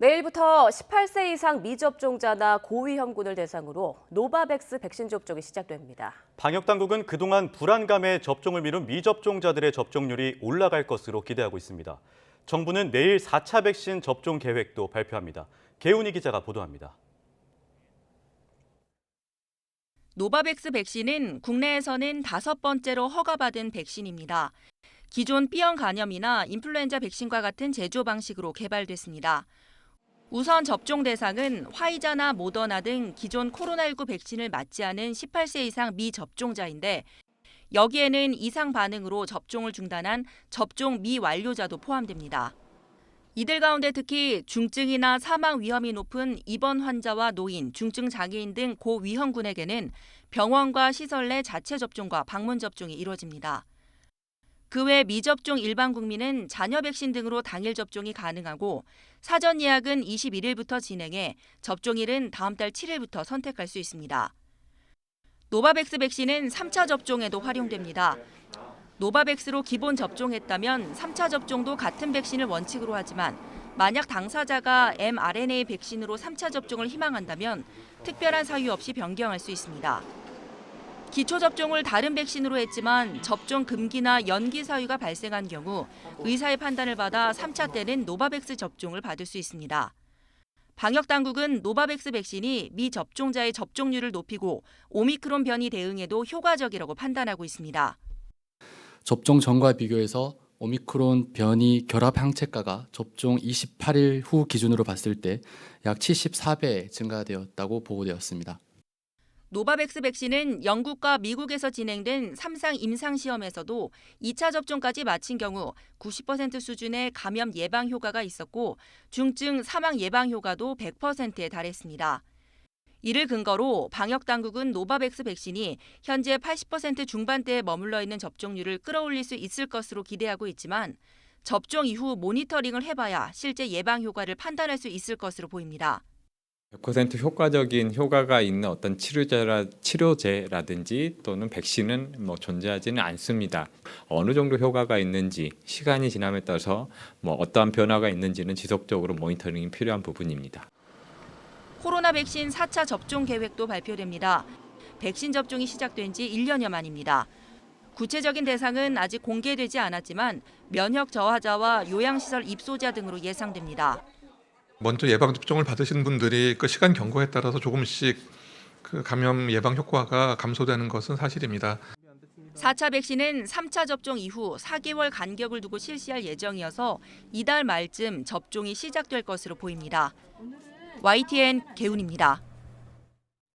내일부터 18세 이상 미접종자나 고위험군을 대상으로 노바백스 백신 접종이 시작됩니다. 방역당국은 그동안 불안감에 접종을 미룬 미접종자들의 접종률이 올라갈 것으로 기대하고 있습니다. 정부는 내일 4차 백신 접종 계획도 발표합니다. 개훈이 기자가 보도합니다. 노바백스 백신은 국내에서는 5번째로 허가받은 백신입니다. 기존 B형 간염이나 인플루엔자 백신과 같은 제조 방식으로 개발됐습니다. 우선 접종 대상은 화이자나 모더나 등 기존 코로나19 백신을 맞지 않은 18세 이상 미접종자인데 여기에는 이상 반응으로 접종을 중단한 접종 미완료자도 포함됩니다. 이들 가운데 특히 중증이나 사망 위험이 높은 입원 환자와 노인, 중증 장애인 등 고위험군에게는 병원과 시설 내 자체 접종과 방문 접종이 이루어집니다. 그 외 미접종 일반 국민은 자녀 백신 등으로 당일 접종이 가능하고 사전 예약은 21일부터 진행해 접종일은 다음 달 7일부터 선택할 수 있습니다. 노바백스 백신은 3차 접종에도 활용됩니다. 노바백스로 기본 접종했다면 3차 접종도 같은 백신을 원칙으로 하지만 만약 당사자가 mRNA 백신으로 3차 접종을 희망한다면 특별한 사유 없이 변경할 수 있습니다. 기초 접종을 다른 백신으로 했지만 접종 금기나 연기 사유가 발생한 경우 의사의 판단을 받아 3차 때는 노바백스 접종을 받을 수 있습니다. 방역당국은 노바백스 백신이 미접종자의 접종률을 높이고 오미크론 변이 대응에도 효과적이라고 판단하고 있습니다. 접종 전과 비교해서 오미크론 변이 결합 항체가가 접종 28일 후 기준으로 봤을 때 약 74배 증가되었다고 보고되었습니다. 노바백스 백신은 영국과 미국에서 진행된 3상 임상시험에서도 2차 접종까지 마친 경우 90% 수준의 감염 예방 효과가 있었고 중증 사망 예방 효과도 100%에 달했습니다. 이를 근거로 방역당국은 노바백스 백신이 현재 80% 중반대에 머물러 있는 접종률을 끌어올릴 수 있을 것으로 기대하고 있지만 접종 이후 모니터링을 해봐야 실제 예방 효과를 판단할 수 있을 것으로 보입니다. 100% 효과적인 효과가 있는 어떤 치료제라든지 또는 백신은 존재하지는 않습니다. 어느 정도 효과가 있는지 시간이 지남에 따라서 어떠한 변화가 있는지는 지속적으로 모니터링이 필요한 부분입니다. 코로나 백신 4차 접종 계획도 발표됩니다. 백신 접종이 시작된 지 1년여 만입니다. 구체적인 대상은 아직 공개되지 않았지만 면역 저하자와 요양시설 입소자 등으로 예상됩니다. 먼저 예방접종을 받으신 분들이 그 시간 경과에 따라서 조금씩 그 감염 예방 효과가 감소되는 것은 사실입니다. 4차 백신은 3차 접종 이후 4개월 간격을 두고 실시할 예정이어서 이달 말쯤 접종이 시작될 것으로 보입니다. YTN 개훈입니다.